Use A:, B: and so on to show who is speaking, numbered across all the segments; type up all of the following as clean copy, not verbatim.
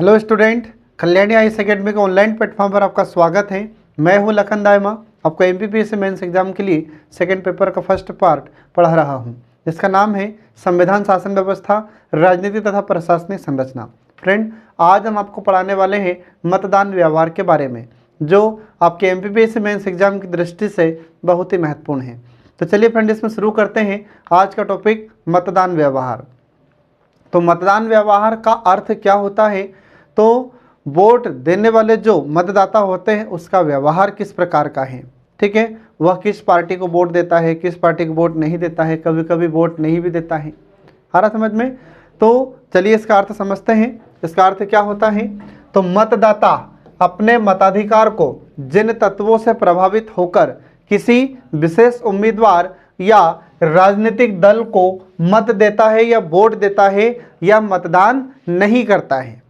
A: Hello student, Kalyani IAS academy के online platform पर आपका स्वागत है। मैं हूं लखन दायमा, आपको एमपीपीएससी मेंस एग्जाम के लिए सेकंड पेपर का फर्स्ट पार्ट पढ़ा रहा हूं, जिसका नाम है संविधान, शासन व्यवस्था, राजनीति तथा प्रशासनिक संरचना। फ्रेंड, आज हम आपको पढ़ाने वाले हैं मतदान व्यवहार के बारे में, जो आपके एमपीपीएससी मेंस एग्जाम की दृष्टि से बहुत ही महत्वपूर्ण है। तो चलिए फ्रेंड, इसमें शुरू करते हैं। आज का टॉपिक मतदान व्यवहार। तो मतदान व्यवहार का अर्थ क्या होता है? तो वोट देने वाले जो मतदाता होते हैं उसका व्यवहार किस प्रकार का है, ठीक है। वह किस पार्टी को वोट देता है, किस पार्टी को वोट नहीं देता है, कभी कभी वोट नहीं भी देता है। आ रहा समझ में? तो चलिए इसका अर्थ समझते हैं। इसका अर्थ क्या होता है? तो मतदाता अपने मताधिकार को जिन तत्वों से प्रभावित होकर किसी विशेष उम्मीदवार या राजनीतिक दल को मत देता है या वोट देता है या मतदान नहीं करता है,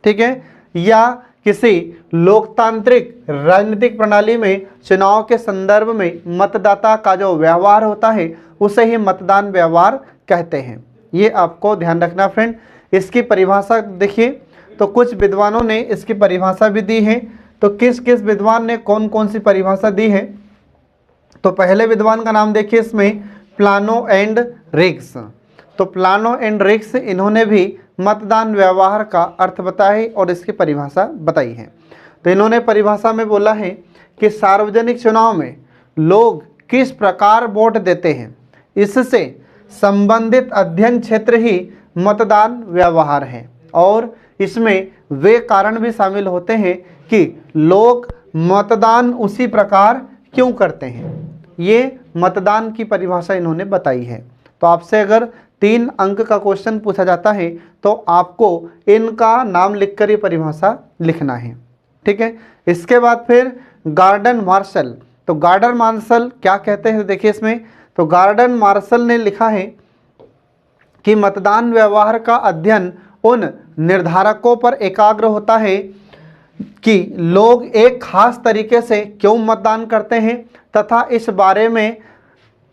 A: ठीक है, या किसी लोकतांत्रिक राजनीतिक प्रणाली में चुनाव के संदर्भ में मतदाता का जो व्यवहार होता है उसे ही मतदान व्यवहार कहते हैं। ये आपको ध्यान रखना फ्रेंड। इसकी परिभाषा देखिए, तो कुछ विद्वानों ने इसकी परिभाषा भी दी है। तो किस किस विद्वान ने कौन कौन सी परिभाषा दी है? तो पहले विद्वान का नाम देखिए, इसमें प्लानो एंड रिग्स। तो प्लानो एंड रिग्स, इन्होंने भी मतदान व्यवहार का अर्थ बताया है और इसकी परिभाषा बताई है। तो इन्होंने परिभाषा में बोला है कि सार्वजनिक चुनाव में लोग किस प्रकार वोट देते हैं, इससे संबंधित अध्ययन क्षेत्र ही मतदान व्यवहार है। और इसमें वे कारण भी शामिल होते हैं कि लोग मतदान उसी प्रकार क्यों करते हैं। ये मतदान की परिभाषा इन्होंने बताई है। तो आपसे अगर 3 अंक का क्वेश्चन पूछा जाता है तो आपको इनका नाम लिखकर ये परिभाषा लिखना है, ठीक है। इसके बाद फिर गार्डन मार्शल। तो गार्डन मार्शल क्या कहते हैं देखिए इसमें। तो गार्डन मार्शल ने लिखा है कि मतदान व्यवहार का अध्ययन उन निर्धारकों पर एकाग्र होता है कि लोग एक खास तरीके से क्यों मतदान करते हैं तथा इस बारे में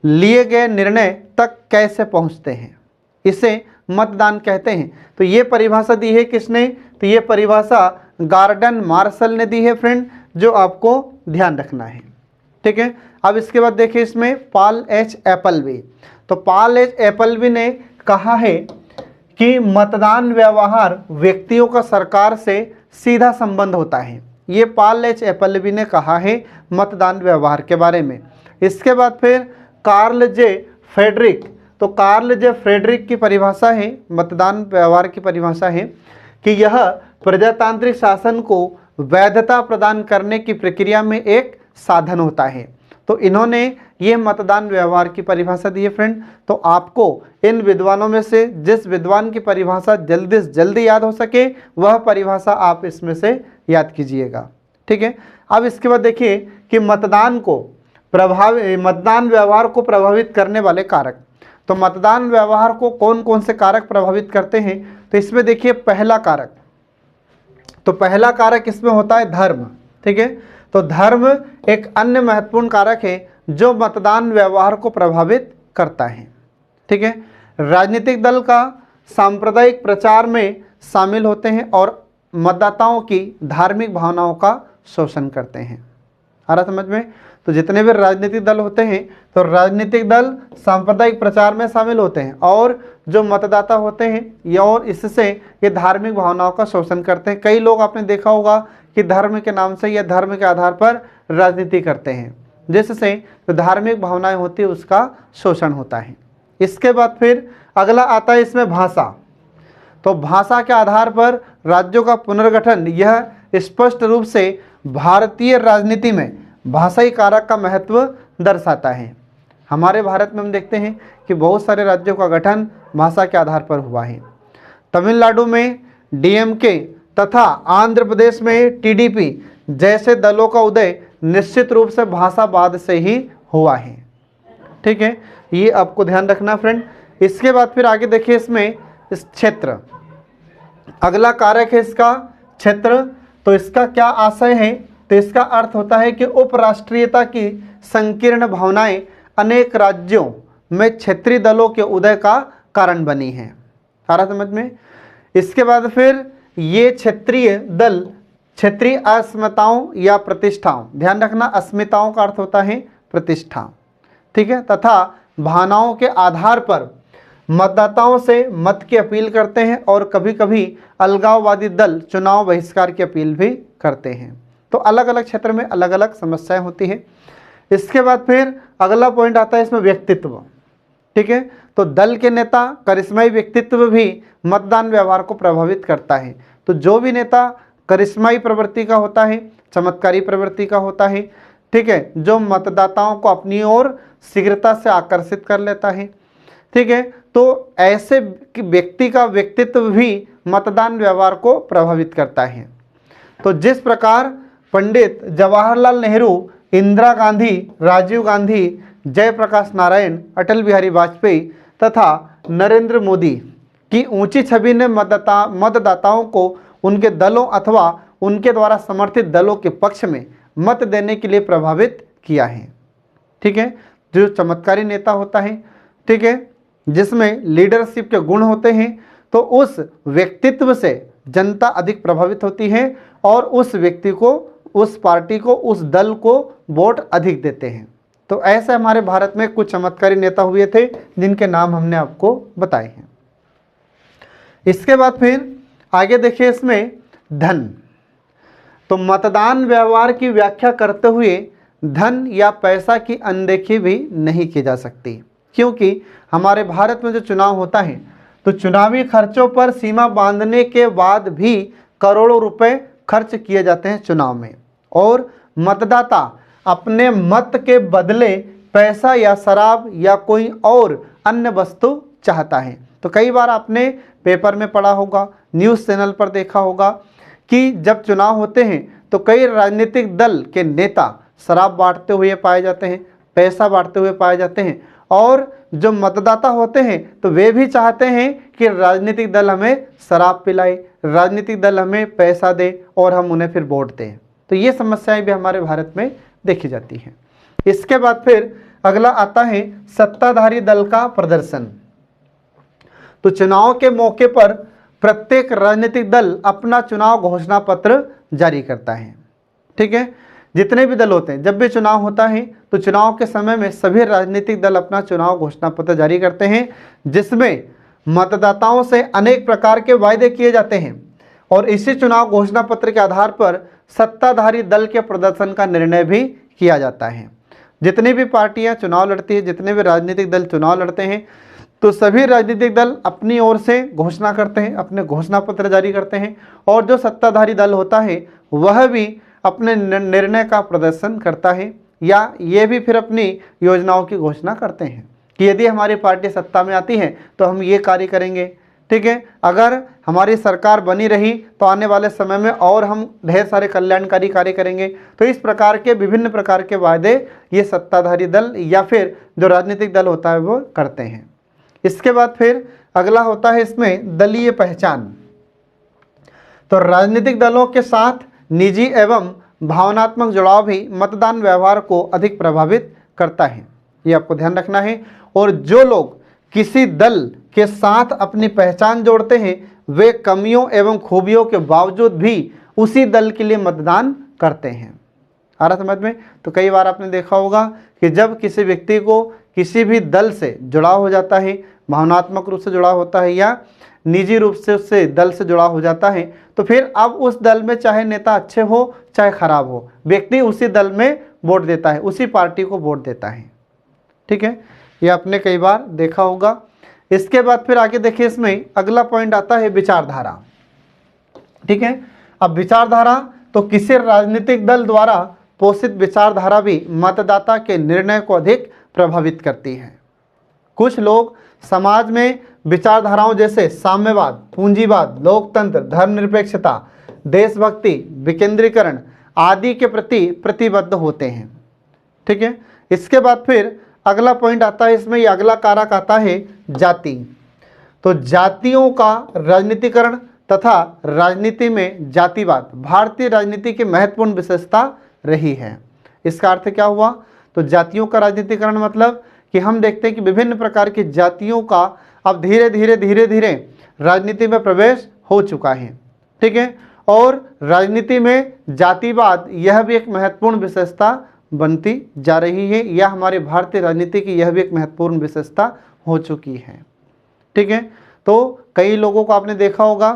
A: लिए गए निर्णय तक कैसे पहुंचते हैं, इसे मतदान कहते हैं। तो ये परिभाषा दी है किसने? तो ये परिभाषा गार्डन मार्शल ने दी है फ्रेंड, जो आपको ध्यान रखना है, ठीक है। अब इसके बाद देखिए इसमें पॉल एच एपलबी। तो पॉल एच एपलबी ने कहा है कि मतदान व्यवहार व्यक्तियों का सरकार से सीधा संबंध होता है। ये पॉल एच एपलबी ने कहा है मतदान व्यवहार के बारे में। इसके बाद फिर कार्ल जे फ्रेडरिक। तो कार्ल जे फ्रेडरिक की परिभाषा है, मतदान व्यवहार की परिभाषा है कि यह प्रजातांत्रिक शासन को वैधता प्रदान करने की प्रक्रिया में एक साधन होता है। तो इन्होंने ये मतदान व्यवहार की परिभाषा दी है फ्रेंड। तो आपको इन विद्वानों में से जिस विद्वान की परिभाषा जल्दी से जल्दी याद हो सके वह परिभाषा आप इसमें से याद कीजिएगा, ठीक है। अब इसके बाद देखिए कि मतदान व्यवहार को प्रभावित करने वाले कारक। तो मतदान व्यवहार को कौन कौन से कारक प्रभावित करते हैं? तो इसमें देखिए पहला कारक, तो पहला कारक इसमें होता है धर्म, ठीक है। तो धर्म एक अन्य महत्वपूर्ण कारक है जो मतदान व्यवहार को प्रभावित करता है, ठीक है। राजनीतिक दल का सांप्रदायिक प्रचार में शामिल होते हैं और मतदाताओं की धार्मिक भावनाओं का शोषण करते हैं। आ रहा समझ में? तो जितने भी राजनीतिक दल होते हैं तो राजनीतिक दल सांप्रदायिक प्रचार में शामिल होते हैं और जो मतदाता होते हैं ये और इससे ये धार्मिक भावनाओं का शोषण करते हैं। कई लोग आपने देखा होगा कि धर्म के नाम से या धर्म के आधार पर राजनीति करते हैं, जिससे जो धार्मिक भावनाएं होती है उसका शोषण होता है। इसके बाद फिर अगला आता है इसमें भाषा। तो भाषा के आधार पर राज्यों का पुनर्गठन यह स्पष्ट रूप से भारतीय राजनीति में भाषाई कारक का महत्व दर्शाता है। हमारे भारत में हम देखते हैं कि बहुत सारे राज्यों का गठन भाषा के आधार पर हुआ है। तमिलनाडु में डीएमके तथा आंध्र प्रदेश में टीडीपी जैसे दलों का उदय निश्चित रूप से भाषावाद से ही हुआ है, ठीक है। ये आपको ध्यान रखना फ्रेंड। इसके बाद फिर आगे देखिए इसमें इस क्षेत्र, अगला कारक है इसका क्षेत्र। तो इसका क्या आशय है? तो इसका अर्थ होता है कि उपराष्ट्रीयता की संकीर्ण भावनाएं अनेक राज्यों में क्षेत्रीय दलों के उदय का कारण बनी हैं। सारा समझ में? इसके बाद फिर ये क्षेत्रीय दल क्षेत्रीय अस्मिताओं या प्रतिष्ठाओं, ध्यान रखना अस्मिताओं का अर्थ होता है प्रतिष्ठा, ठीक है, तथा भावनाओं के आधार पर मतदाताओं से मत की अपील करते हैं और कभी कभी अलगाववादी दल चुनाव बहिष्कार की अपील भी करते हैं। तो अलग अलग क्षेत्र में अलग अलग समस्याएं होती है। इसके बाद फिर अगला पॉइंट आता है इसमें व्यक्तित्व, ठीक है। तो दल के नेता करिश्माई व्यक्तित्व भी मतदान व्यवहार को प्रभावित करता है। तो जो भी नेता करिश्माई प्रवृत्ति का होता है, चमत्कारी प्रवृत्ति का होता है, ठीक है, जो मतदाताओं को अपनी ओर शीघ्रता से आकर्षित कर लेता है, ठीक है, तो ऐसे व्यक्ति का व्यक्तित्व भी मतदान व्यवहार को प्रभावित करता है। तो जिस प्रकार पंडित जवाहरलाल नेहरू, इंदिरा गांधी, राजीव गांधी, जयप्रकाश नारायण, अटल बिहारी वाजपेयी तथा नरेंद्र मोदी की ऊंची छवि ने मतदाताओं को उनके दलों अथवा उनके द्वारा समर्थित दलों के पक्ष में मत देने के लिए प्रभावित किया है, ठीक है। जो चमत्कारी नेता होता है, ठीक है, जिसमें लीडरशिप के गुण होते हैं, तो उस व्यक्तित्व से जनता अधिक प्रभावित होती है और उस व्यक्ति को, उस पार्टी को, उस दल को वोट अधिक देते हैं। तो ऐसे हमारे भारत में कुछ चमत्कारी नेता हुए थे जिनके नाम हमने आपको बताए हैं। इसके बाद फिर आगे देखिए इसमें धन। तो मतदान व्यवहार की व्याख्या करते हुए धन या पैसा की अनदेखी भी नहीं की जा सकती, क्योंकि हमारे भारत में जो चुनाव होता है तो चुनावी खर्चों पर सीमा बांधने के बाद भी करोड़ों रुपए खर्च किए जाते हैं चुनाव में, और मतदाता अपने मत के बदले पैसा या शराब या कोई और अन्य वस्तु चाहता है। तो कई बार आपने पेपर में पढ़ा होगा, न्यूज़ चैनल पर देखा होगा कि जब चुनाव होते हैं तो कई राजनीतिक दल के नेता शराब बांटते हुए पाए जाते हैं, पैसा बांटते हुए पाए जाते हैं, और जो मतदाता होते हैं तो वे भी चाहते हैं कि राजनीतिक दल हमें शराब पिलाए, राजनीतिक दल हमें पैसा दे और हम उन्हें फिर वोट दें। तो ये समस्याएं भी हमारे भारत में देखी जाती हैं। इसके बाद फिर अगला आता है सत्ताधारी दल का प्रदर्शन। तो चुनाव के मौके पर प्रत्येक राजनीतिक दल अपना चुनाव घोषणा पत्र जारी करता है, ठीक है। जितने भी दल होते हैं, जब भी चुनाव होता है तो चुनाव के समय में सभी राजनीतिक दल अपना चुनाव घोषणा पत्र जारी करते हैं, जिसमें मतदाताओं से अनेक प्रकार के वायदे किए जाते हैं, और इसी चुनाव घोषणा पत्र के आधार पर सत्ताधारी दल के प्रदर्शन का निर्णय भी किया जाता है। जितनी भी पार्टियां चुनाव लड़ती है, जितने भी राजनीतिक दल चुनाव लड़ते हैं, तो सभी राजनीतिक दल अपनी ओर से घोषणा करते हैं, अपने घोषणा पत्र जारी करते हैं, और जो सत्ताधारी दल होता है वह भी अपने निर्णय का प्रदर्शन करता है, या ये भी फिर अपनी योजनाओं की घोषणा करते हैं कि यदि हमारी पार्टी सत्ता में आती है तो हम ये कार्य करेंगे, ठीक है, अगर हमारी सरकार बनी रही तो आने वाले समय में और हम ढेर सारे कल्याणकारी कार्य करेंगे। तो इस प्रकार के विभिन्न प्रकार के वायदे ये सत्ताधारी दल या फिर जो राजनीतिक दल होता है वो करते हैं। इसके बाद फिर अगला होता है इसमें दलीय पहचान। तो राजनीतिक दलों के साथ निजी एवं भावनात्मक जुड़ाव भी मतदान व्यवहार को अधिक प्रभावित करता है, ये आपको ध्यान रखना है। और जो लोग किसी दल के साथ अपनी पहचान जोड़ते हैं वे कमियों एवं खूबियों के बावजूद भी उसी दल के लिए मतदान करते हैं। आ रहा समझ में? तो कई बार आपने देखा होगा कि जब किसी व्यक्ति को किसी भी दल से जुड़ाव हो जाता है, भावनात्मक रूप से जुड़ाव होता है या निजी रूप से उससे दल से जुड़ा हो जाता है, तो फिर अब उस दल में चाहे नेता अच्छे हो चाहे खराब हो, व्यक्ति उसी दल में वोट देता है, उसी पार्टी को वोट देता है, ठीक है। ये आपने कई बार देखा होगा। इसके बाद फिर आगे देखिए, इसमें अगला पॉइंट आता है विचारधारा, ठीक है। अब विचारधारा तो किसी राजनीतिक दल द्वारा पोषित विचारधारा भी मतदाता के निर्णय को अधिक प्रभावित करती है। कुछ लोग समाज में विचारधाराओं जैसे साम्यवाद, पूंजीवाद, लोकतंत्र, धर्मनिरपेक्षता, देशभक्ति, विकेंद्रीकरण आदि के प्रति प्रतिबद्ध होते हैं, ठीक है। इसके बाद फिर अगला पॉइंट आता है इसमें, ये अगला कारक आता है जाति। तो जातियों का राजनीतिकरण तथा राजनीति में जातिवाद भारतीय राजनीति की महत्वपूर्ण विशेषता रही है। इसका अर्थ क्या हुआ? तो जातियों का राजनीतिकरण मतलब कि हम देखते हैं कि विभिन्न प्रकार की जातियों का अब धीरे धीरे राजनीति में प्रवेश हो चुका है, ठीक है। और राजनीति में जातिवाद यह भी एक महत्वपूर्ण विशेषता बनती जा रही है, या हमारे भारतीय राजनीति की यह भी एक महत्वपूर्ण विशेषता हो चुकी है। ठीक है। तो कई लोगों को आपने देखा होगा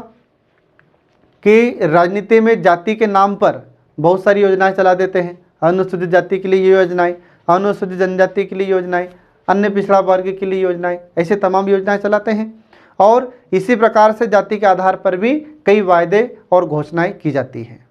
A: कि राजनीति में जाति के नाम पर बहुत सारी योजनाएं चला देते हैं। अनुसूचित जाति के लिए ये योजनाएं, अनुसूचित जनजाति के लिए योजनाएं, अन्य पिछड़ा वर्ग के लिए योजनाएं, ऐसे तमाम योजनाएं चलाते हैं। और इसी प्रकार से जाति के आधार पर भी कई वायदे और घोषणाएं की जाती हैं।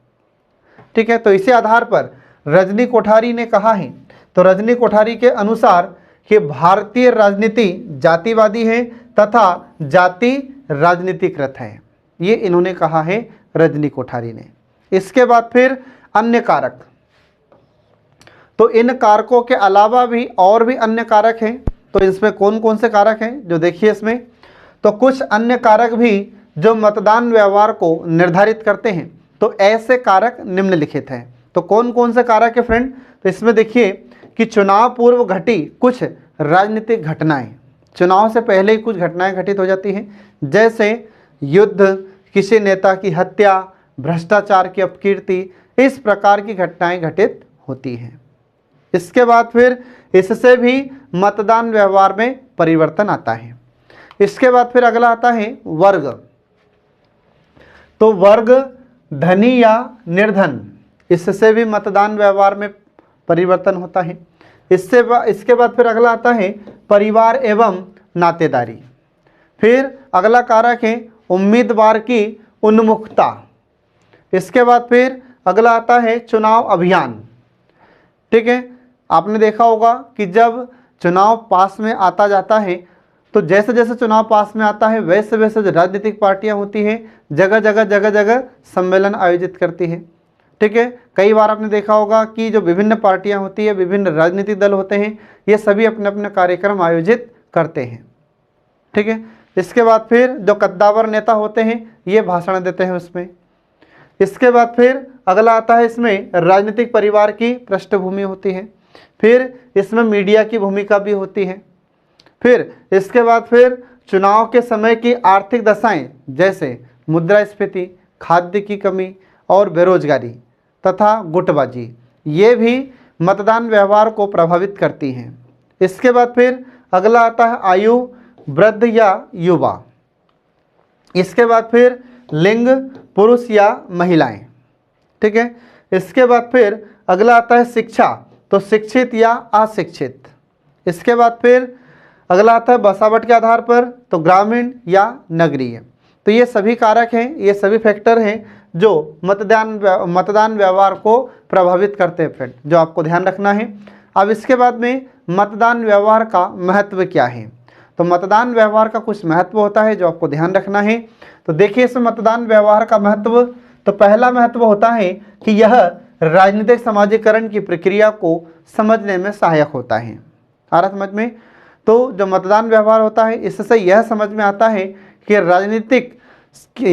A: ठीक है। तो इसी आधार पर रजनी कोठारी ने कहा है, तो रजनी कोठारी के अनुसार कि भारतीय राजनीति जातिवादी है तथा जाति राजनीतिकृत है। ये इन्होंने कहा है रजनी कोठारी ने। इसके बाद फिर अन्य कारक, तो इन कारकों के अलावा भी और भी अन्य कारक हैं। तो इसमें कौन कौन से कारक हैं जो देखिए इसमें, तो कुछ अन्य कारक भी जो मतदान व्यवहार को निर्धारित करते हैं। तो ऐसे कारक निम्नलिखित हैं। तो कौन कौन से कारक है फ्रेंड, तो इसमें देखिए कि चुनाव पूर्व घटी कुछ राजनीतिक घटनाएं, चुनाव से पहले ही कुछ घटनाएं घटित हो जाती हैं, जैसे युद्ध, किसी नेता की हत्या, भ्रष्टाचार की अपकीर्ति, इस प्रकार की घटनाएं घटित होती हैं। इसके बाद फिर इससे भी मतदान व्यवहार में परिवर्तन आता है। इसके बाद फिर अगला आता है वर्ग। तो वर्ग धनी या निर्धन, इससे भी मतदान व्यवहार में परिवर्तन होता है। इसके बाद फिर अगला आता है परिवार एवं नातेदारी। फिर अगला कारक है उम्मीदवार की उन्मुखता। इसके बाद फिर अगला आता है चुनाव अभियान। ठीक है। आपने देखा होगा कि जब चुनाव पास में आता जाता है, तो जैसे जैसे चुनाव पास में आता है वैसे वैसे जो राजनीतिक पार्टियां होती हैं जगह जगह सम्मेलन आयोजित करती हैं। ठीक है। कई बार आपने देखा होगा कि जो विभिन्न पार्टियां होती है, विभिन्न राजनीतिक दल होते हैं, ये सभी अपने अपने कार्यक्रम आयोजित करते हैं। ठीक है। इसके बाद फिर जो कद्दावर नेता होते हैं ये भाषण देते हैं उसमें। इसके बाद फिर अगला आता है इसमें राजनीतिक परिवार की पृष्ठभूमि होती है। फिर इसमें मीडिया की भूमिका भी होती है। फिर इसके बाद फिर चुनाव के समय की आर्थिक दशाएं, जैसे मुद्रास्फीति, खाद्य की कमी और बेरोजगारी तथा गुटबाजी, ये भी मतदान व्यवहार को प्रभावित करती हैं। इसके बाद फिर अगला आता है आयु, वृद्ध या युवा। इसके बाद फिर लिंग, पुरुष या महिलाएं। ठीक है। इसके बाद फिर अगला आता है शिक्षा, तो शिक्षित या अशिक्षित। इसके बाद फिर अगला आता है बसावट के आधार पर, तो ग्रामीण या नगरीय। तो ये सभी कारक हैं, ये सभी फैक्टर हैं जो मतदान व्यवहार को प्रभावित करते हैं फ्रेंड, जो आपको ध्यान रखना है। अब इसके बाद में मतदान व्यवहार का महत्व क्या है, तो मतदान व्यवहार का कुछ महत्व होता है जो आपको ध्यान रखना है। तो देखिए इसमें मतदान व्यवहार का महत्व, तो पहला महत्व होता है कि यह राजनीतिक समाजीकरण की प्रक्रिया को समझने में सहायक होता है। आ रहा समझ में। तो जो मतदान व्यवहार होता है इससे यह समझ में आता है कि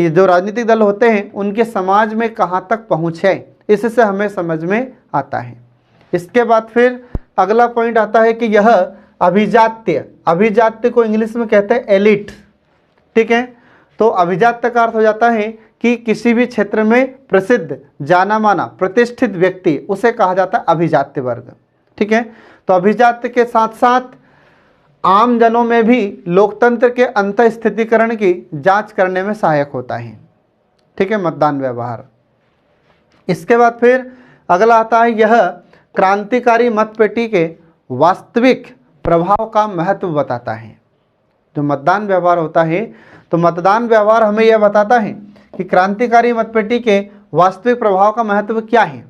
A: जो राजनीतिक दल होते हैं उनके समाज में कहाँ तक पहुँच है, इससे हमें समझ में आता है। इसके बाद फिर अगला पॉइंट आता है कि यह अभिजात्य को इंग्लिश में कहते हैं एलिट। ठीक है। तो अभिजात्य का अर्थ हो जाता है कि किसी भी क्षेत्र में प्रसिद्ध, जाना माना, प्रतिष्ठित व्यक्ति, उसे कहा जाता है अभिजात्य वर्ग। ठीक है। तो अभिजात्य के साथ साथ आम जनों में भी लोकतंत्र के अंतःस्थितिकरण की जांच करने में सहायक होता है। ठीक है, मतदान व्यवहार। इसके बाद फिर अगला आता है, यह क्रांतिकारी मतपेटी के वास्तविक प्रभाव का महत्व बताता है। जो मतदान व्यवहार होता है, तो मतदान व्यवहार हमें यह बताता है कि क्रांतिकारी मतपेटी के वास्तविक प्रभाव का महत्व क्या है।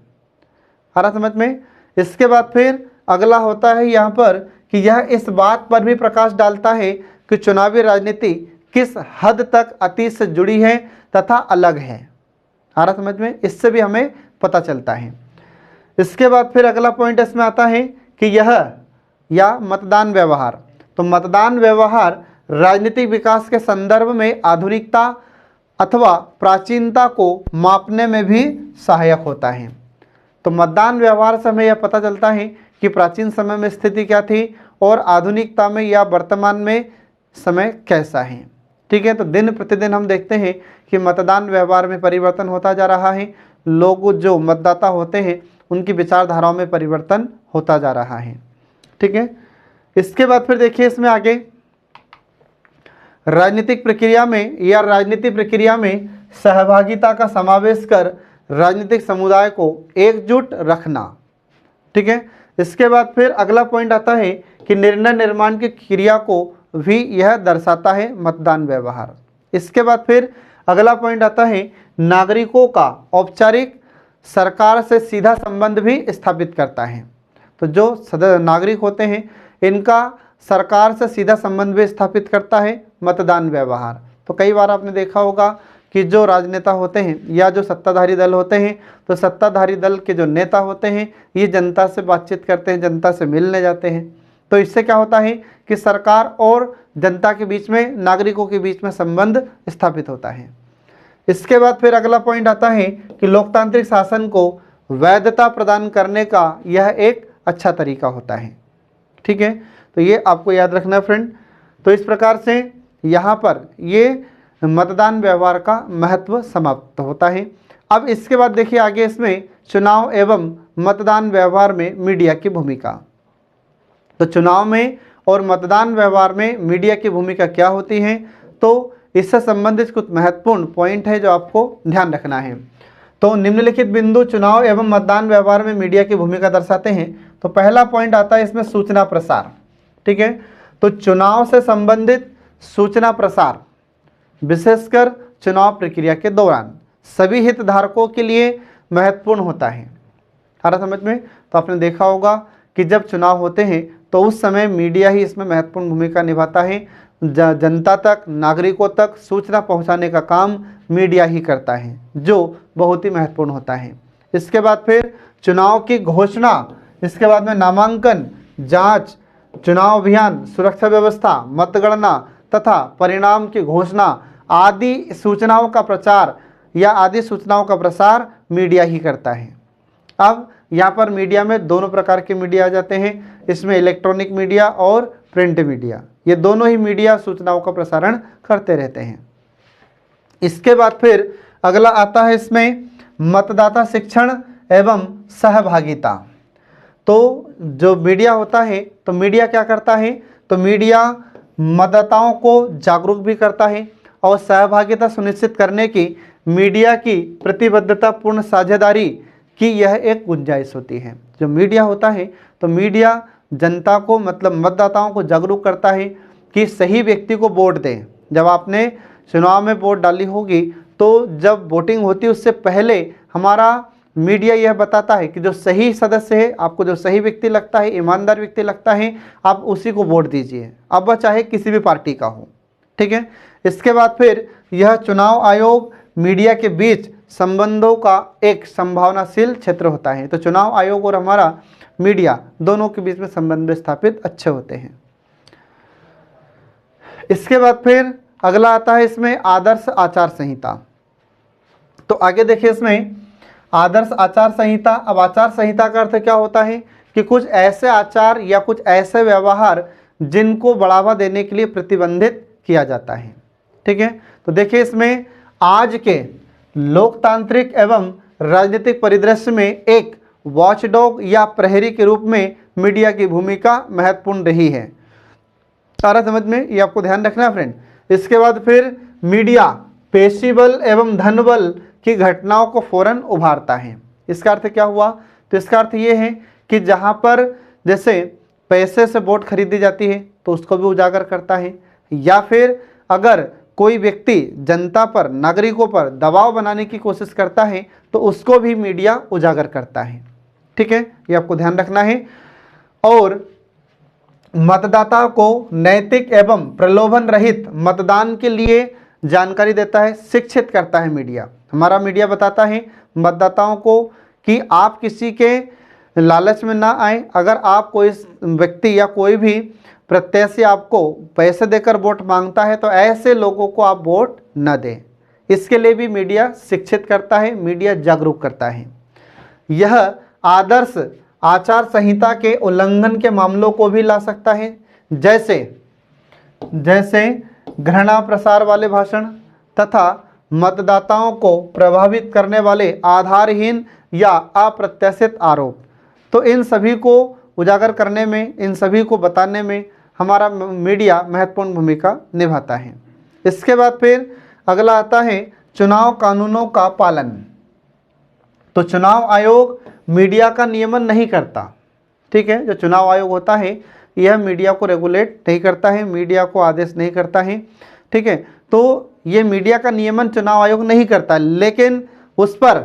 A: आ रहा समझ में। इसके बाद फिर अगला होता है यहाँ पर कि यह इस बात पर भी प्रकाश डालता है कि चुनावी राजनीति किस हद तक अतीत से जुड़ी है तथा अलग है। आ रहा समझ में। इससे भी हमें पता चलता है। इसके बाद फिर अगला पॉइंट इसमें आता है कि यह मतदान व्यवहार, तो मतदान व्यवहार राजनीतिक विकास के संदर्भ में आधुनिकता अथवा प्राचीनता को मापने में भी सहायक होता है। तो मतदान व्यवहार से हमें यह पता चलता है कि प्राचीन समय में स्थिति क्या थी और आधुनिकता में या वर्तमान में समय कैसा है। ठीक है। तो दिन प्रतिदिन हम देखते हैं कि मतदान व्यवहार में परिवर्तन होता जा रहा है, लोग जो मतदाता होते हैं उनकी विचारधाराओं में परिवर्तन होता जा रहा है। ठीक है। इसके बाद फिर देखिए इसमें आगे, राजनीतिक प्रक्रिया में या राजनीतिक प्रक्रिया में सहभागिता का समावेश कर राजनीतिक समुदाय को एकजुट रखना। ठीक है। इसके बाद फिर अगला पॉइंट आता है कि निर्णय निर्माण की क्रिया को भी यह दर्शाता है मतदान व्यवहार। इसके बाद फिर अगला पॉइंट आता है नागरिकों का औपचारिक सरकार से सीधा संबंध भी स्थापित करता है। तो जो नागरिक होते हैं इनका सरकार से सीधा संबंध भी स्थापित करता है मतदान व्यवहार। तो कई बार आपने देखा होगा कि जो राजनेता होते हैं या जो सत्ताधारी दल होते हैं, तो सत्ताधारी दल के जो नेता होते हैं ये जनता से बातचीत करते हैं, जनता से मिलने जाते हैं। तो इससे क्या होता है कि सरकार और जनता के बीच में, नागरिकों के बीच में संबंध स्थापित होता है। इसके बाद फिर अगला पॉइंट आता है कि लोकतांत्रिक शासन को वैधता प्रदान करने का यह एक अच्छा तरीका होता है। ठीक है। तो ये आपको याद रखना है फ्रेंड। तो इस प्रकार से यहाँ पर ये मतदान व्यवहार का महत्व समाप्त होता है। अब इसके बाद देखिए आगे इसमें चुनाव एवं मतदान व्यवहार में मीडिया की भूमिका। तो चुनाव में और मतदान व्यवहार में मीडिया की भूमिका क्या होती है, तो इससे संबंधित कुछ महत्वपूर्ण पॉइंट है जो आपको ध्यान रखना है। तो निम्नलिखित बिंदु चुनाव एवं मतदान व्यवहार में मीडिया की भूमिका दर्शाते हैं। तो पहला पॉइंट आता है इसमें सूचना प्रसार। ठीक है। तो चुनाव से संबंधित सूचना प्रसार विशेषकर चुनाव प्रक्रिया के दौरान सभी हितधारकों के लिए महत्वपूर्ण होता है। आ रहा समझ में? तो आपने देखा होगा कि जब चुनाव होते हैं तो उस समय मीडिया ही इसमें महत्वपूर्ण भूमिका निभाता है। जनता तक, नागरिकों तक सूचना पहुंचाने का काम मीडिया ही करता है, जो बहुत ही महत्वपूर्ण होता है। इसके बाद फिर चुनाव की घोषणा, इसके बाद में नामांकन, जांच, चुनाव अभियान, सुरक्षा व्यवस्था, मतगणना तथा परिणाम की घोषणा आदि सूचनाओं का प्रचार या आदि सूचनाओं का प्रसार मीडिया ही करता है। अब यहाँ पर मीडिया में दोनों प्रकार के मीडिया आ जाते हैं, इसमें इलेक्ट्रॉनिक मीडिया और प्रिंट मीडिया, ये दोनों ही मीडिया सूचनाओं का प्रसारण करते रहते हैं। इसके बाद फिर अगला आता है इसमें मतदाता शिक्षण एवं सहभागिता। तो जो मीडिया होता है, तो मीडिया क्या करता है, तो मीडिया मतदाताओं को जागरूक भी करता है और सहभागिता सुनिश्चित करने की मीडिया की प्रतिबद्धता पूर्ण साझेदारी की यह एक गुंजाइश होती है। जो मीडिया होता है तो मीडिया जनता को, मतलब मतदाताओं को जागरूक करता है कि सही व्यक्ति को वोट दें। जब आपने चुनाव में वोट डाली होगी तो जब वोटिंग होती है उससे पहले हमारा मीडिया यह बताता है कि जो सही सदस्य है, आपको जो सही व्यक्ति लगता है, ईमानदार व्यक्ति लगता है, आप उसी को वोट दीजिए, अब वह चाहे किसी भी पार्टी का हो। ठीक है। इसके बाद फिर यह चुनाव आयोग मीडिया के बीच संबंधों का एक संभावनाशील क्षेत्र होता है। तो चुनाव आयोग और हमारा मीडिया दोनों के बीच में संबंध स्थापित अच्छे होते हैं। इसके बाद फिर अगला आता है इसमें आदर्श आचार संहिता। तो आगे देखिए इसमें आदर्श आचार संहिता। अब आचार संहिता का अर्थ क्या होता है कि कुछ ऐसे आचार या कुछ ऐसे व्यवहार जिनको बढ़ावा देने के लिए प्रतिबंधित किया जाता है। ठीक है। तो देखिए इसमें आज के लोकतांत्रिक एवं राजनीतिक परिदृश्य में एक वॉचडॉग या प्रहरी के रूप में मीडिया की भूमिका महत्वपूर्ण रही है। सारा समझ में, ये आपको ध्यान रखना है फ्रेंड। इसके बाद फिर मीडिया पेशीबल एवं धनबल की घटनाओं को फौरन उभारता है। इसका अर्थ क्या हुआ, तो इसका अर्थ ये है कि जहाँ पर जैसे पैसे से वोट खरीदी जाती है तो उसको भी उजागर करता है, या फिर अगर कोई व्यक्ति जनता पर, नागरिकों पर दबाव बनाने की कोशिश करता है तो उसको भी मीडिया उजागर करता है। ठीक है, ये आपको ध्यान रखना है। और मतदाता को नैतिक एवं प्रलोभन रहित मतदान के लिए जानकारी देता है, शिक्षित करता है मीडिया। हमारा मीडिया बताता है मतदाताओं को कि आप किसी के लालच में ना आए। अगर आप कोई व्यक्ति या कोई भी प्रत्याशी आपको पैसे देकर वोट मांगता है तो ऐसे लोगों को आप वोट न दें। इसके लिए भी मीडिया शिक्षित करता है, मीडिया जागरूक करता है। यह आदर्श आचार संहिता के उल्लंघन के मामलों को भी ला सकता है, जैसे घृणा प्रसार वाले भाषण तथा मतदाताओं को प्रभावित करने वाले आधारहीन या अप्रत्याशित आरोप। तो इन सभी को उजागर करने में, इन सभी को बताने में हमारा मीडिया महत्वपूर्ण भूमिका निभाता है। इसके बाद फिर अगला आता है चुनाव कानूनों का पालन। तो चुनाव आयोग मीडिया का नियमन नहीं करता, ठीक है। जो चुनाव आयोग होता है यह मीडिया को रेगुलेट नहीं करता है, मीडिया को आदेश नहीं करता है, ठीक है। तो ये मीडिया का नियमन चुनाव आयोग नहीं करता, लेकिन उस पर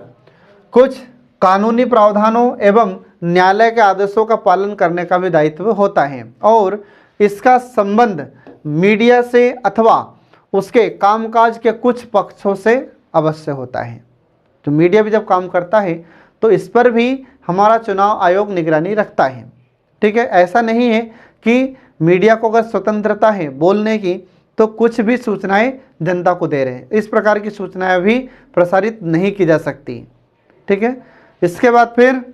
A: कुछ कानूनी प्रावधानों एवं न्यायालय के आदेशों का पालन करने का भी दायित्व होता है और इसका संबंध मीडिया से अथवा उसके कामकाज के कुछ पक्षों से अवश्य होता है। तो मीडिया भी जब काम करता है तो इस पर भी हमारा चुनाव आयोग निगरानी रखता है, ठीक है। ऐसा नहीं है कि मीडिया को अगर स्वतंत्रता है बोलने की तो कुछ भी सूचनाएं जनता को दे रहे हैं, इस प्रकार की सूचनाएं भी प्रसारित नहीं की जा सकती, ठीक है। इसके बाद फिर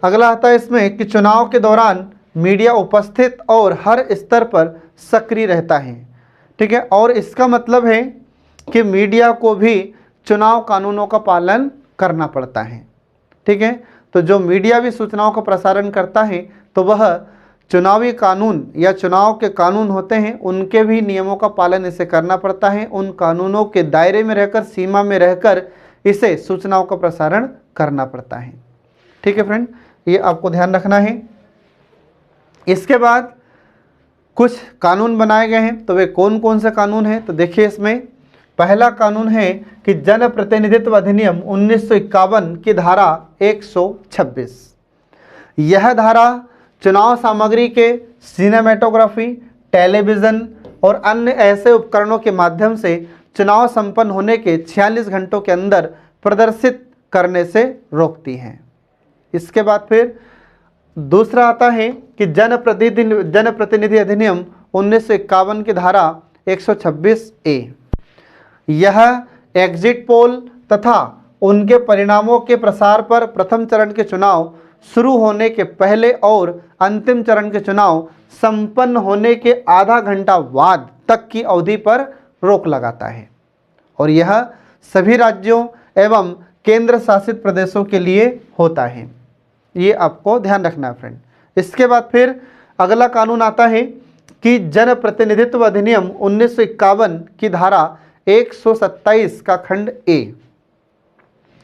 A: अगला आता है इसमें कि चुनाव के दौरान मीडिया उपस्थित और हर स्तर पर सक्रिय रहता है, ठीक है। और इसका मतलब है कि मीडिया को भी चुनाव कानूनों का पालन करना पड़ता है, ठीक है। तो जो मीडिया भी सूचनाओं का प्रसारण करता है तो वह चुनावी कानून या चुनाव के कानून होते हैं उनके भी नियमों का पालन इसे करना पड़ता है। उन कानूनों के दायरे में रहकर, सीमा में रहकर इसे सूचनाओं का प्रसारण करना पड़ता है, ठीक है फ्रेंड, ये आपको ध्यान रखना है। इसके बाद कुछ कानून बनाए गए हैं, तो वे कौन कौन से कानून हैं? तो देखिए इसमें पहला कानून है कि जनप्रतिनिधित्व अधिनियम 1951 की धारा 126। यह धारा चुनाव सामग्री के सिनेमेटोग्राफी, टेलीविज़न और अन्य ऐसे उपकरणों के माध्यम से चुनाव संपन्न होने के 46 घंटों के अंदर प्रदर्शित करने से रोकती हैं। इसके बाद फिर दूसरा आता है कि जनप्रतिनिधि अधिनियम 1951 की धारा 126A। यह एग्जिट पोल तथा उनके परिणामों के प्रसार पर प्रथम चरण के चुनाव शुरू होने के पहले और अंतिम चरण के चुनाव संपन्न होने के आधा घंटा बाद तक की अवधि पर रोक लगाता है और यह सभी राज्यों एवं केंद्र शासित प्रदेशों के लिए होता है। ये आपको ध्यान रखना है फ्रेंड। इसके बाद फिर अगला कानून आता है कि जनप्रतिनिधित्व अधिनियम 1951 की धारा 127 का खंड ए।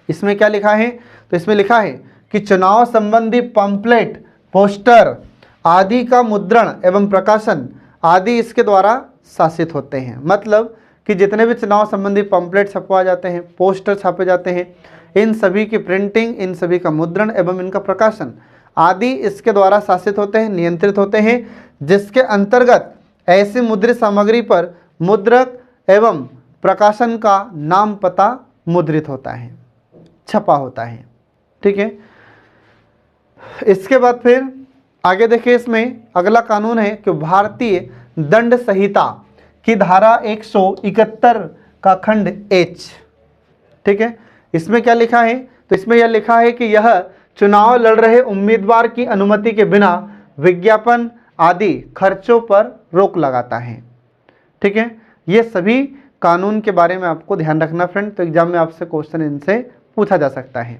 A: इसमें क्या लिखा है? तो इसमें लिखा है कि चुनाव संबंधी पंपलेट, पोस्टर आदि का मुद्रण एवं प्रकाशन आदि इसके द्वारा शासित होते हैं। मतलब कि जितने भी चुनाव संबंधी पंपलेट छपवा जाते हैं, पोस्टर छापे जाते हैं, इन सभी की प्रिंटिंग, इन सभी का मुद्रण एवं इनका प्रकाशन आदि इसके द्वारा शासित होते हैं, नियंत्रित होते हैं, जिसके अंतर्गत ऐसी मुद्रित सामग्री पर मुद्रक एवं प्रकाशन का नाम पता मुद्रित होता है, छपा होता है, ठीक है। इसके बाद फिर आगे देखिए, इसमें अगला कानून है कि भारतीय दंड संहिता की धारा 171 का खंड एच, ठीक है। इसमें क्या लिखा है? तो इसमें यह लिखा है कि यह चुनाव लड़ रहे उम्मीदवार की अनुमति के बिना विज्ञापन आदि खर्चों पर रोक लगाता है, ठीक है। ये सभी कानून के बारे में आपको ध्यान रखना फ्रेंड, तो एग्जाम में आपसे क्वेश्चन इनसे पूछा जा सकता है।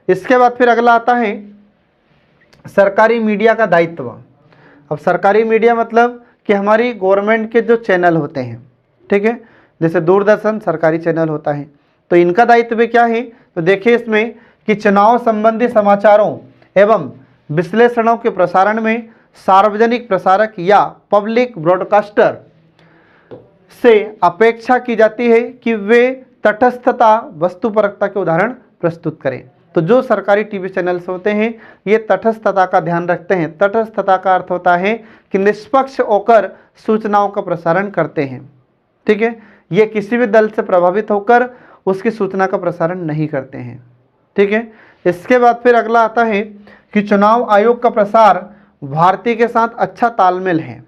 A: इसके बाद फिर अगला आता है सरकारी मीडिया का दायित्व। अब सरकारी मीडिया मतलब कि हमारी गवर्नमेंट के जो चैनल होते हैं, ठीक है, जैसे दूरदर्शन सरकारी चैनल होता है, तो इनका दायित्व क्या है? तो देखिए इसमें कि चुनाव संबंधी समाचारों एवं विश्लेषणों के प्रसारण में सार्वजनिक प्रसारक या पब्लिक ब्रॉडकास्टर से अपेक्षा की जाती है कि वे तटस्थता, वस्तुपरकता के उदाहरण प्रस्तुत करें। तो जो सरकारी टीवी चैनल्स होते हैं ये तटस्थता का ध्यान रखते हैं। तटस्थता का अर्थ होता है कि निष्पक्ष होकर सूचनाओं का प्रसारण करते हैं, ठीक है। ये किसी भी दल से प्रभावित होकर उसकी सूचना का प्रसारण नहीं करते हैं, ठीक है। इसके बाद फिर अगला आता है कि चुनाव आयोग का प्रसार भारतीय के साथ अच्छा तालमेल है,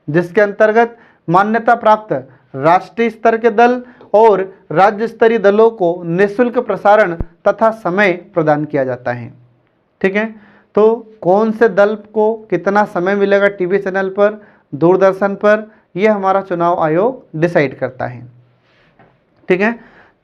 A: जिसके अंतर्गत मान्यता प्राप्त राष्ट्रीय स्तर के दल और राज्य स्तरीय दलों को निःशुल्क प्रसारण तथा समय प्रदान किया जाता है, ठीक है। तो कौन से दल को कितना समय मिलेगा टीवी चैनल पर, दूरदर्शन पर, ये हमारा चुनाव आयोग डिसाइड करता है। ठीक है,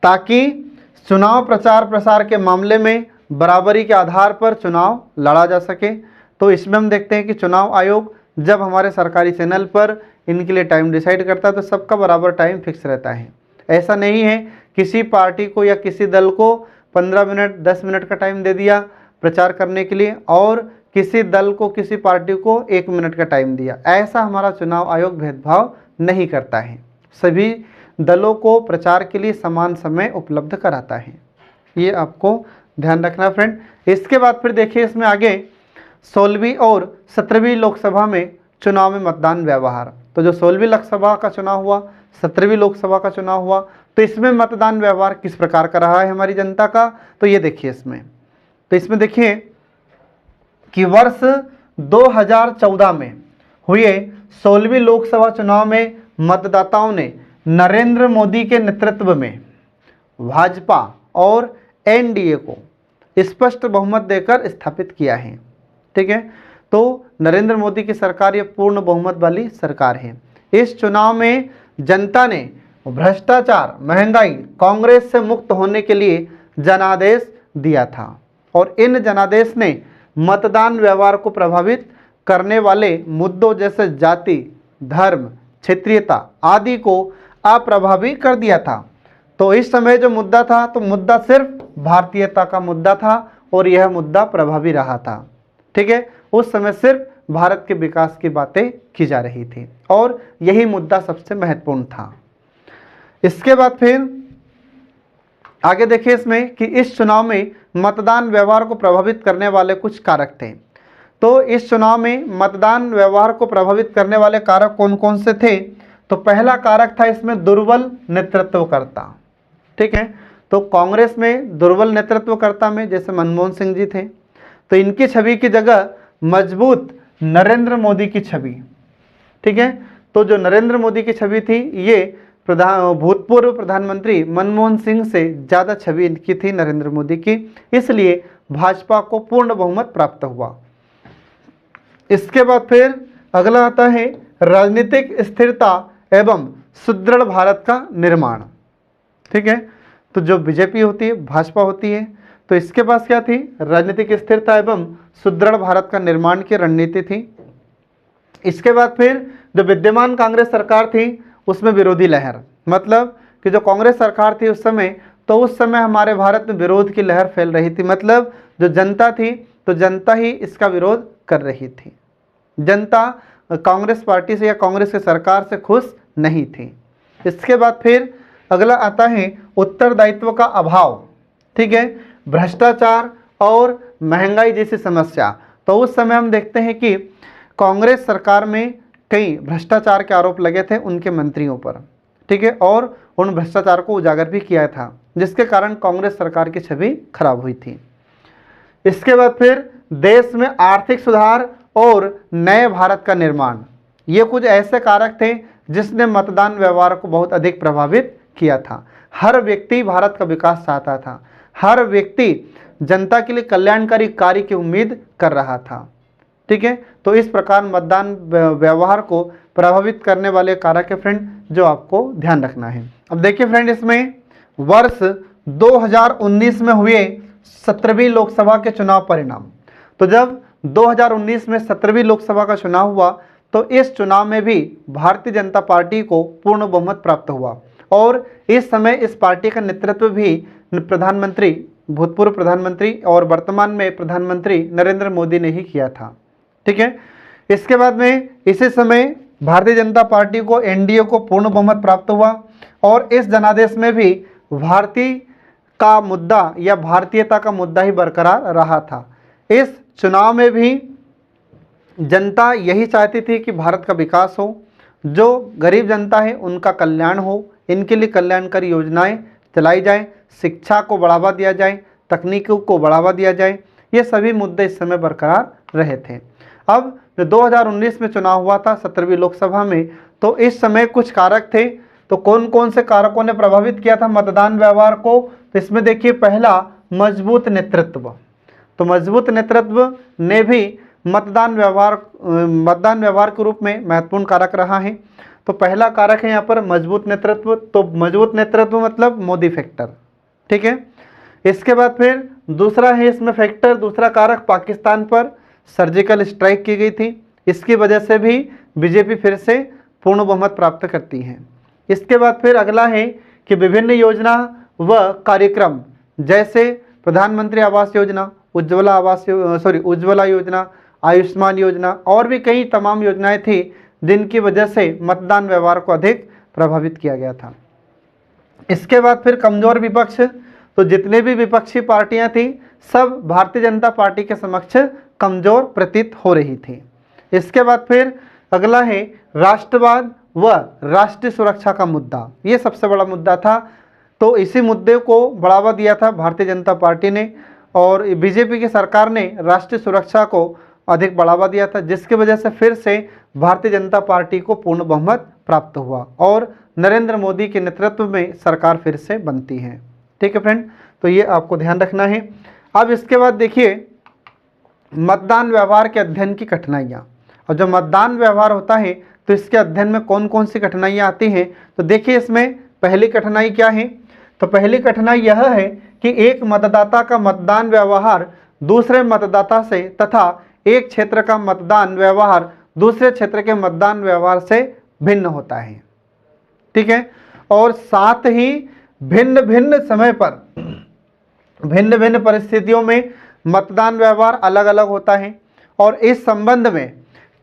A: ताकि चुनाव प्रचार प्रसार के मामले में बराबरी के आधार पर चुनाव लड़ा जा सके। तो इसमें हम देखते हैं कि चुनाव आयोग जब हमारे सरकारी चैनल पर इनके लिए टाइम डिसाइड करता है तो सबका बराबर टाइम फिक्स रहता है। ऐसा नहीं है किसी पार्टी को या किसी दल को 15 मिनट 10 मिनट का टाइम दे दिया प्रचार करने के लिए और किसी दल को किसी पार्टी को 1 मिनट का टाइम दिया। ऐसा हमारा चुनाव आयोग भेदभाव नहीं करता है, सभी दलों को प्रचार के लिए समान समय उपलब्ध कराता है। ये आपको ध्यान रखना फ्रेंड। इसके बाद फिर देखिए इसमें आगे 16वीं और 17वीं लोकसभा में चुनाव में मतदान व्यवहार। तो जो 16वीं लोकसभा का चुनाव हुआ, 17वीं लोकसभा का चुनाव हुआ, तो इसमें मतदान व्यवहार किस प्रकार का रहा है हमारी जनता का, तो ये देखिए इसमें। तो इसमें देखिए कि वर्ष 2014 में हुए 16वीं लोकसभा चुनाव में मतदाताओं ने नरेंद्र मोदी के नेतृत्व में भाजपा और एनडीए को स्पष्ट बहुमत देकर स्थापित किया है। ठीक है, तो नरेंद्र मोदी की सरकार ये पूर्ण बहुमत वाली सरकार है। इस चुनाव में जनता ने भ्रष्टाचार, महंगाई, कांग्रेस से मुक्त होने के लिए जनादेश दिया था और इन जनादेश ने मतदान व्यवहार को प्रभावित करने वाले मुद्दों जैसे जाति, धर्म, क्षेत्रीयता आदि को अप्रभावी कर दिया था। तो इस समय जो मुद्दा था तो मुद्दा सिर्फ भारतीयता का मुद्दा था और यह मुद्दा प्रभावी रहा था। ठीक है, उस समय सिर्फ भारत के विकास की बातें की जा रही थी और यही मुद्दा सबसे महत्वपूर्ण था। इसके बाद फिर आगे देखिए इसमें कि इस चुनाव में मतदान व्यवहार को प्रभावित करने वाले कुछ कारक थे। तो इस चुनाव में मतदान व्यवहार को प्रभावित करने वाले कारक कौन कौन से थे, तो पहला कारक था इसमें दुर्बल नेतृत्वकर्ता। ठीक है, तो कांग्रेस में दुर्बल नेतृत्वकर्ता में जैसे मनमोहन सिंह जी थे, तो इनकी छवि की जगह मजबूत नरेंद्र मोदी की छवि। ठीक है, तो जो नरेंद्र मोदी की छवि थी ये भूतपूर्व प्रधानमंत्री मनमोहन सिंह से ज़्यादा छवि इनकी थी नरेंद्र मोदी की, इसलिए भाजपा को पूर्ण बहुमत प्राप्त हुआ। इसके बाद फिर अगला आता है राजनीतिक स्थिरता एवं सुदृढ़ भारत का निर्माण। ठीक है, तो जो बीजेपी होती है, भाजपा होती है, तो इसके पास क्या थी, राजनीतिक स्थिरता एवं सुदृढ़ भारत का निर्माण की रणनीति थी। इसके बाद फिर जो विद्यमान कांग्रेस सरकार थी उसमें विरोधी लहर, मतलब कि जो कांग्रेस सरकार थी उस समय, तो उस समय हमारे भारत में विरोध की लहर फैल रही थी, मतलब जो जनता थी तो जनता ही इसका विरोध कर रही थी। जनता कांग्रेस पार्टी से या कांग्रेस की सरकार से खुश नहीं थी। इसके बाद फिर अगला आता है उत्तरदायित्व का अभाव। ठीक है, भ्रष्टाचार और महंगाई जैसी समस्या। तो उस समय हम देखते हैं कि कांग्रेस सरकार में कई भ्रष्टाचार के आरोप लगे थे उनके मंत्रियों पर। ठीक है, और उन भ्रष्टाचार को उजागर भी किया था, जिसके कारण कांग्रेस सरकार की छवि खराब हुई थी। इसके बाद फिर देश में आर्थिक सुधार और नए भारत का निर्माण, ये कुछ ऐसे कारक थे जिसने मतदान व्यवहार को बहुत अधिक प्रभावित किया था। हर व्यक्ति भारत का विकास चाहता था, हर व्यक्ति जनता के लिए कल्याणकारी कार्य की उम्मीद कर रहा था। ठीक है, तो इस प्रकार मतदान व्यवहार को प्रभावित करने वाले कारक है फ्रेंड, जो आपको ध्यान रखना है। अब देखिए फ्रेंड, इसमें वर्ष 2019 में हुए 17वीं लोकसभा के चुनाव परिणाम। तो जब 2019 में 17वीं लोकसभा का चुनाव हुआ तो इस चुनाव में भी भारतीय जनता पार्टी को पूर्ण बहुमत प्राप्त हुआ और इस समय इस पार्टी का नेतृत्व भी प्रधानमंत्री, भूतपूर्व प्रधानमंत्री और वर्तमान में प्रधानमंत्री नरेंद्र मोदी ने ही किया था। ठीक है, इसके बाद में इसी समय भारतीय जनता पार्टी को, एनडीए को पूर्ण बहुमत प्राप्त हुआ और इस जनादेश में भी भारतीय का मुद्दा या भारतीयता का मुद्दा ही बरकरार रहा था। इस चुनाव में भी जनता यही चाहती थी कि भारत का विकास हो, जो गरीब जनता है उनका कल्याण हो, इनके लिए कल्याणकारी योजनाएं चलाई जाएं, शिक्षा को बढ़ावा दिया जाए, तकनीकों को बढ़ावा दिया जाए, ये सभी मुद्दे इस समय बरकरार रहे थे। अब जो 2019 में चुनाव हुआ था 17वीं लोकसभा में, तो इस समय कुछ कारक थे। तो कौन कौन से कारकों ने प्रभावित किया था मतदान व्यवहार को, तो इसमें देखिए पहला मजबूत नेतृत्व। तो मजबूत नेतृत्व ने भी मतदान व्यवहार के रूप में महत्वपूर्ण कारक रहा है। तो पहला कारक है यहाँ पर मजबूत नेतृत्व। तो मजबूत नेतृत्व मतलब मोदी फैक्टर, ठीक है। इसके बाद फिर दूसरा है इसमें फैक्टर, दूसरा कारक पाकिस्तान पर सर्जिकल स्ट्राइक की गई थी, इसकी वजह से भी बीजेपी फिर से पूर्ण बहुमत प्राप्त करती है। इसके बाद फिर अगला है कि विभिन्न योजना व कार्यक्रम जैसे प्रधानमंत्री आवास योजना, उज्ज्वला योजना, आयुष्मान योजना और भी कई तमाम योजनाएं थी जिनकी वजह से मतदान व्यवहार को अधिक प्रभावित किया गया था। इसके बाद फिर कमजोर विपक्ष, तो जितने भी विपक्षी पार्टियां थी सब भारतीय जनता पार्टी के समक्ष कमजोर प्रतीत हो रही थी। इसके बाद फिर अगला है राष्ट्रवाद व राष्ट्रीय सुरक्षा का मुद्दा, ये सबसे बड़ा मुद्दा था। तो इसी मुद्दे को बढ़ावा दिया था भारतीय जनता पार्टी ने और बीजेपी की सरकार ने राष्ट्रीय सुरक्षा को अधिक बढ़ावा दिया था, जिसकी वजह से फिर से भारतीय जनता पार्टी को पूर्ण बहुमत प्राप्त हुआ और नरेंद्र मोदी के नेतृत्व में सरकार फिर से बनती है। ठीक है फ्रेंड, तो ये आपको ध्यान रखना है। अब इसके बाद देखिए मतदान व्यवहार के अध्ययन की कठिनाइयाँ। और जो मतदान व्यवहार होता है तो इसके अध्ययन में कौन कौन सी कठिनाइयाँ आती हैं, तो देखिए इसमें पहली कठिनाई क्या है। तो पहली कठिनाई यह है कि एक मतदाता का मतदान व्यवहार दूसरे मतदाता से तथा एक क्षेत्र का मतदान व्यवहार दूसरे क्षेत्र के मतदान व्यवहार से भिन्न होता है, ठीक है। और साथ ही भिन्न भिन्न समय पर भिन्न भिन्न परिस्थितियों में मतदान व्यवहार अलग अलग होता है और इस संबंध में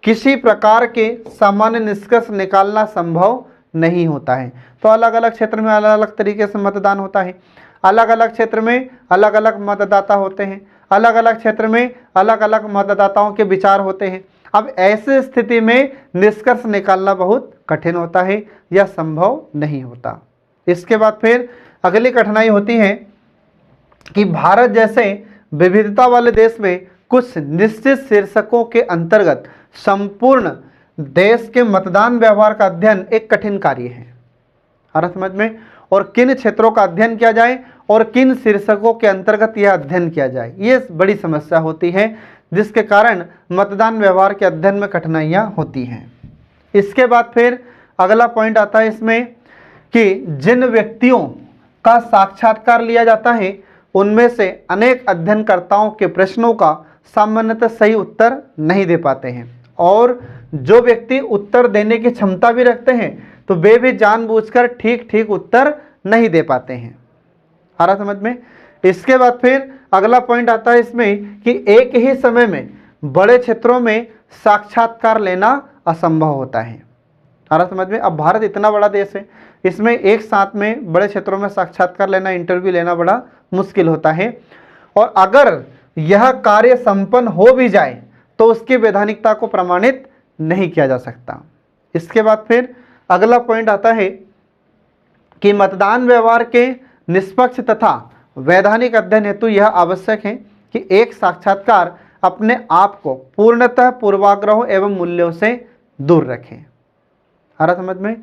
A: किसी प्रकार के सामान्य निष्कर्ष निकालना संभव नहीं होता है। तो अलग अलग क्षेत्र में अलग अलग तरीके से मतदान होता है, अलग अलग क्षेत्र में अलग अलग मतदाता होते हैं, अलग अलग क्षेत्र में अलग अलग मतदाताओं के विचार होते हैं। अब ऐसी स्थिति में निष्कर्ष निकालना बहुत कठिन होता है या संभव नहीं होता। इसके बाद फिर अगली कठिनाई होती है कि भारत जैसे विविधता वाले देश में कुछ निश्चित शीर्षकों के अंतर्गत संपूर्ण देश के मतदान व्यवहार का अध्ययन एक कठिन कार्य है। आ रहा समझ में? और किन क्षेत्रों का अध्ययन किया जाए और किन शीर्षकों के अंतर्गत यह अध्ययन किया जाए, ये बड़ी समस्या होती है, जिसके कारण मतदान व्यवहार के अध्ययन में कठिनाइयाँ होती हैं। इसके बाद फिर अगला पॉइंट आता है इसमें कि जिन व्यक्तियों का साक्षात्कार लिया जाता है उनमें से अनेक अध्ययनकर्ताओं के प्रश्नों का सामान्यतः सही उत्तर नहीं दे पाते हैं और जो व्यक्ति उत्तर देने की क्षमता भी रखते हैं तो वे भी जानबूझकर ठीक ठीक उत्तर नहीं दे पाते हैं। आ रहा समझ में? इसके बाद फिर अगला पॉइंट आता है इसमें कि एक ही समय में बड़े क्षेत्रों में साक्षात्कार लेना असंभव होता है। आ रहा समझ में? अब भारत इतना बड़ा देश है, इसमें एक साथ में बड़े क्षेत्रों में साक्षात्कार लेना, इंटरव्यू लेना बड़ा मुश्किल होता है और अगर यह कार्य संपन्न हो भी जाए तो उसकी वैधानिकता को प्रमाणित नहीं किया जा सकता। इसके बाद फिर अगला पॉइंट आता है कि मतदान व्यवहार के निष्पक्ष तथा वैधानिक अध्ययन हेतु यह आवश्यक है कि एक साक्षात्कार अपने आप को पूर्णतः पूर्वाग्रहों एवं मूल्यों से दूर रखें। आ रहा समझ में?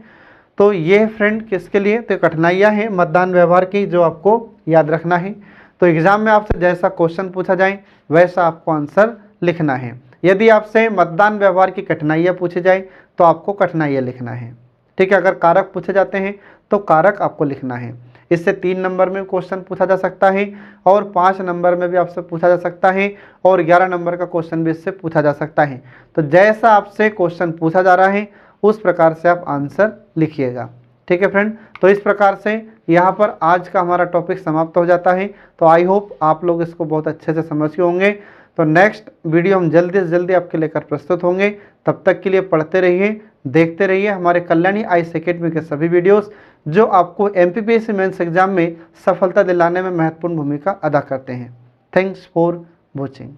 A: तो ये फ्रेंड किसके लिए, तो कठिनाइयाँ हैं मतदान व्यवहार की जो आपको याद रखना है। तो एग्जाम में आपसे जैसा क्वेश्चन पूछा जाए वैसा आपको आंसर लिखना है। यदि आपसे मतदान व्यवहार की कठिनाइयाँ पूछी जाए तो आपको कठिनाइयाँ लिखना है, ठीक है। अगर कारक पूछे जाते हैं तो कारक आपको लिखना है। इससे 3 नंबर में क्वेश्चन पूछा जा सकता है और 5 नंबर में भी आपसे पूछा जा सकता है और 11 नंबर का क्वेश्चन भी इससे पूछा जा सकता है। तो जैसा आपसे क्वेश्चन पूछा जा रहा है उस प्रकार से आप आंसर लिखिएगा, ठीक है फ्रेंड। तो इस प्रकार से यहाँ पर आज का हमारा टॉपिक समाप्त हो जाता है। तो आई होप आप लोग इसको बहुत अच्छे से समझ गए होंगे। तो नेक्स्ट वीडियो हम जल्दी से जल्दी आपके लेकर प्रस्तुत होंगे। तब तक के लिए पढ़ते रहिए, देखते रहिए हमारे कल्याणी आईएएस एकेडमी के सभी वीडियोस जो आपको एमपीपीएससी मेंस एग्जाम में सफलता दिलाने में महत्वपूर्ण भूमिका अदा करते हैं। Thanks for watching.